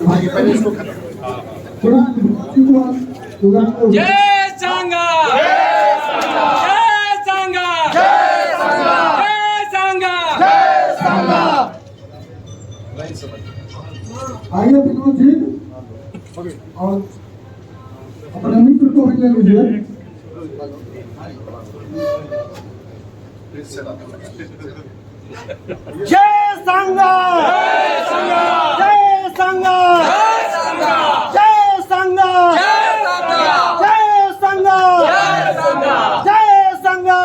पहले इसको खत्म। जय संघा, जय संघा, जय संघा, जय संघा, जय संघा। आइए विनोद जी और अपने मित्र को भी ले लीजिए। जय संघा, जय संघा, जय संघा, जय संघा, जय संघा, जय संघा, जय संघा, जय संघा।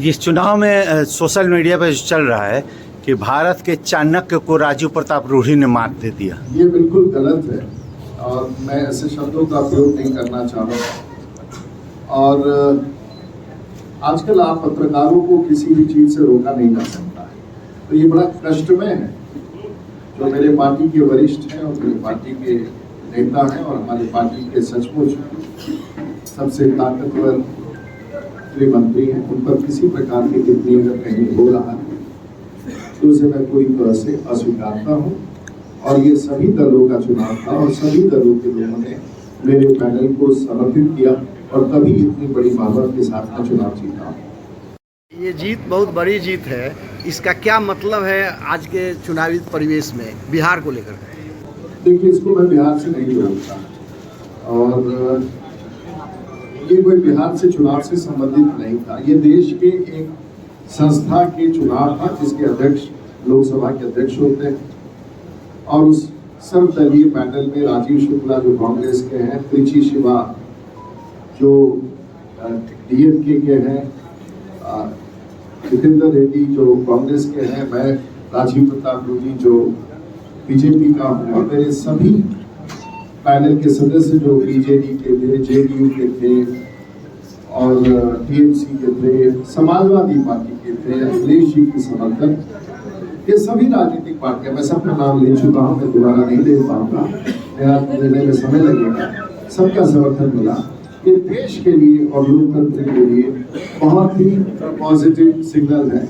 इस चुनाव में सोशल मीडिया पर चल रहा है कि भारत के चाणक्य को राजीव प्रताप रूढ़ी ने मात दे दिया। ये बिल्कुल गलत है और मैं ऐसे शब्दों का प्रयोग नहीं करना चाहूँगा। और आजकल आप पत्रकारों को किसी भी चीज़ से रोका नहीं जा सकता है, तो ये बड़ा कष्टमय है। जो मेरे पार्टी के वरिष्ठ हैं और मेरे पार्टी के नेता हैं और हमारे पार्टी के सचमुच सबसे ताकतवर गृह मंत्री हैं, उन पर किसी प्रकार की टिप्पणी अगर कहीं हो रहा है तो उसे मैं पूरी तरह से अस्वीकारता हूँ। और ये सभी दलों का चुनाव था और सभी दलों के लोगों ने मेरे पैनल को समर्थित किया और तभी इतनी बड़ी बहुमत के साथ में चुनाव जीता। ये जीत बहुत बड़ी जीत है। इसका क्या मतलब है आज के चुनावी परिवेश में बिहार को लेकर? देखिए, इसको मैं बिहार से नहीं जोड़ता और ये कोई बिहार से चुनाव से संबंधित नहीं था। ये देश के एक संस्था के चुनाव था जिसके अध्यक्ष लोकसभा के अध्यक्ष होते हैं और उस सर्वदलीय पैनल में राजीव शुक्ला जो कांग्रेस के हैं, त्रिची शिवा जो डीएमके के हैं, जितेंद्र रेड्डी जो कांग्रेस के हैं, मैं राजीव प्रताप रूढ़ी जो बीजेपी का हूँ और मेरे सभी पैनल के सदस्य जो बीजेडी के थे, जेडीयू के थे और टीएमसी के थे, समाजवादी पार्टी के थे, अखिलेश जी के समर्थक, ये सभी राजनीतिक पार्टियां, मैं सबका नाम ले चुका हूँ, मैं दोबारा नहीं ले पाऊंगा, मेरा लेने में समय लगेगा, सबका समर्थन मिला। ये देश के लिए और लोकतंत्र के लिए बहुत ही पॉजिटिव सिग्नल है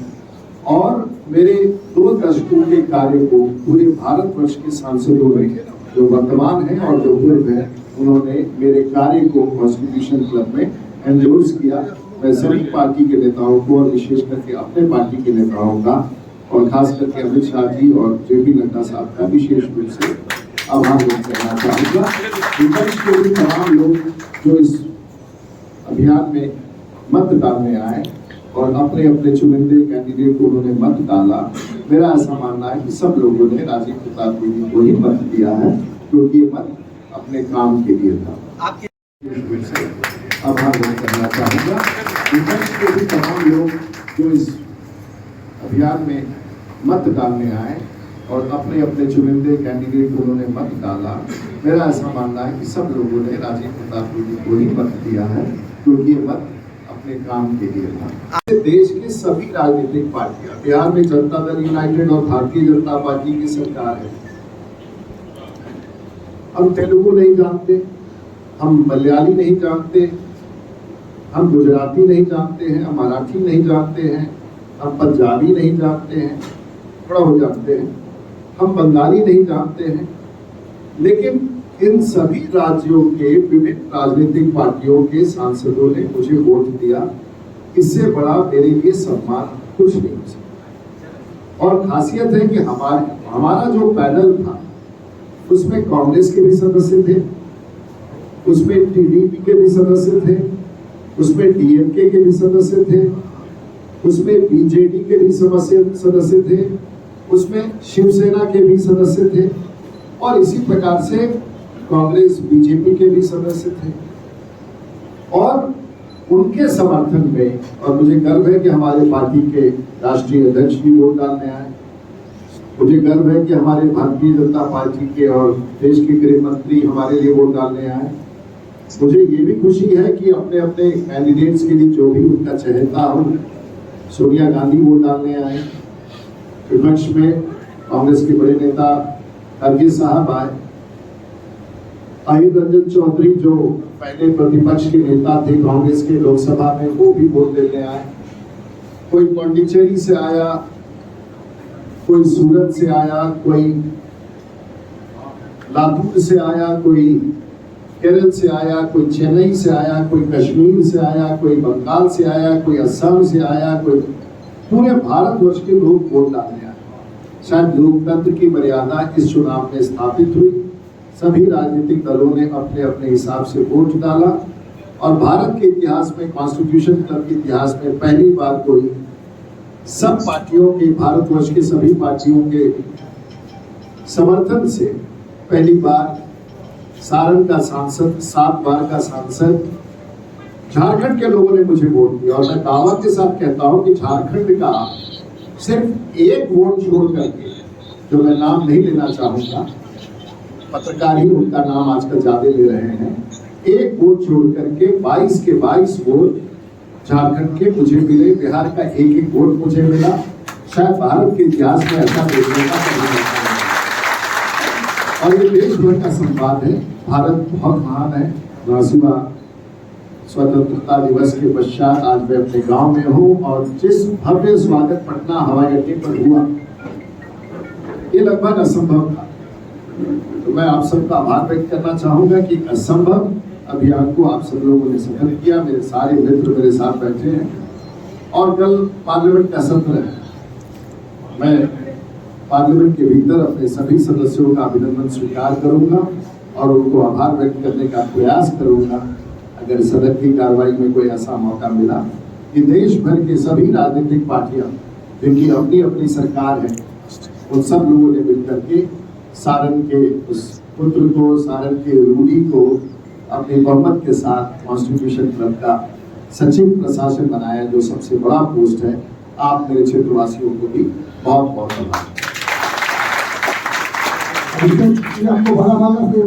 और मेरे 2 दशकों के कार्य को पूरे भारतवर्ष के सांसदों ने जो वर्तमान है और जो पूर्व है, उन्होंने मेरे कार्य को कॉन्स्टिट्यूशन क्लब में एंडोर्स किया। मैं सभी पार्टी के नेताओं को और विशेष करके अपने पार्टी के नेताओं का और खास करके अमित शाह जी और जेपी नड्डा साहब का विशेष रूप से आभार व्यक्त करना चाहूँगा। विपक्ष के भी तमाम लोग जो इस अभियान में मत डालने आए और अपने अपने चुनिंदे कैंडिडेट को उन्होंने मत डाला, मेरा ऐसा मानना है कि सब लोगों ने राजीव प्रताप रूढ़ी को ही मत दिया है क्योंकि ये मत अपने काम के लिए था। आभार व्यक्त करना चाहूँगा। विपक्ष के भी तमाम लोग जो इस अभियान में मत डालने आए और अपने अपने चुनिंदे कैंडिडेट को उन्होंने मत डाला, मेरा ऐसा मानना है कि सब लोगों ने राजीव प्रताप रूढ़ी को ही मत दिया है क्योंकि ये मत अपने काम के लिए था। देश के सभी राजनीतिक पार्टियां, बिहार में जनता दल यूनाइटेड और भारतीय जनता पार्टी की सरकार है। हम तेलुगु नहीं जानते, हम मलयाली नहीं जानते, हम गुजराती नहीं जानते हैं, हम मराठी नहीं जानते हैं, हम पंजाबी नहीं जानते हैं, थोड़ा हो जानते हैं, हम बंगाली नहीं जानते हैं, लेकिन इन सभी राज्यों के विभिन्न राजनीतिक पार्टियों के सांसदों ने मुझे वोट दिया। इससे बड़ा मेरे लिए सम्मान कुछ नहीं हो सकता। और खासियत है कि हमारा जो पैनल था उसमें कांग्रेस के भी सदस्य थे, उसमें टीडीपी के भी सदस्य थे, उसमें डीएमके के भी सदस्य थे, उसमें बीजेडी के भी सदस्य थे, उसमें शिवसेना के भी सदस्य थे और इसी प्रकार से कांग्रेस बीजेपी के भी सदस्य थे। और उनके समर्थन में, और मुझे गर्व है कि हमारे पार्टी के राष्ट्रीय अध्यक्ष भी वोट डालने आए, मुझे गर्व है कि हमारे भारतीय जनता पार्टी के और देश के गृह मंत्री हमारे लिए वोट डालने आए। मुझे ये भी खुशी है कि अपने अपने कैंडिडेट्स के लिए जो भी उनका चहेता हो, सोनिया गांधी वोट डालने आए, विपक्ष में कांग्रेस के बड़े नेता खड़गे साहब आए, अहिर रंजन चौधरी जो पहले प्रतिपक्ष के नेता थे कांग्रेस के लोकसभा में, वो भी वोट देने आए। कोई पांडिचेरी से आया, कोई सूरत से आया, कोई लातूर से आया, कोई केरल से आया, कोई चेन्नई से आया, कोई कश्मीर से आया, कोई बंगाल से आया, कोई असम से आया, कोई पूरे भारतवर्ष के लोग वोट डालने आए। शायद लोकतंत्र की मर्यादा इस चुनाव में स्थापित हुई। सभी राजनीतिक दलों ने अपने अपने हिसाब से वोट डाला और भारत के इतिहास में, कॉन्स्टिट्यूशन क्लब के इतिहास में पहली बार कोई सब पार्टियों के, भारतवर्ष के सभी पार्टियों के समर्थन से पहली बार सारण का सांसद, 7 बार का सांसद, झारखंड के लोगों ने मुझे वोट दिया। और मैं दावा के साथ कहता हूं कि झारखंड का सिर्फ एक वोट छोड़ करके, जो मैं नाम नहीं लेना चाहूंगा, पत्रकार ही उनका नाम आजकल ज्यादा ले रहे हैं, एक वोट छोड़ करके 22 के 22 वोट झारखंड के मुझे मिले। बिहार का एक एक वोट मुझे मिला। शायद भारत के इतिहास में ऐसा देखने का कभी नहीं है। और ये देश भर का संवाद है। भारत बहुत महान है। 89वां स्वतंत्रता दिवस के पश्चात आज मैं अपने गांव में हूं और जिस भव्य स्वागत पटना हवाई अड्डे पर हुआ, ये लगभग असंभव था। तो मैं आप सबका आभार व्यक्त करना चाहूंगा कि असंभव अभियान को आप सब लोगों ने सफल किया। मेरे सारे मित्र मेरे साथ बैठे हैं और कल पार्लियामेंट का सत्र है। मैं पार्लियामेंट के भीतर अपने सभी सदस्यों का अभिनंदन स्वीकार करूंगा और उनको आभार व्यक्त करने का प्रयास करूंगा अगर सदन की कार्रवाई में कोई ऐसा मौका मिला कि देश भर के सभी राजनीतिक पार्टियां जिनकी अपनी अपनी सरकार है, उन सब लोगों ने मिलकर के सारण के उस पुत्र को, सारण के रूढ़ी को अपने बहुमत के साथ कॉन्स्टिट्यूशन क्लब का सचिव प्रशासन बनाया, जो सबसे बड़ा पोस्ट है। आप मेरे क्षेत्रवासियों को भी बहुत बहुत धन्यवाद। आपको बड़ा माना फिर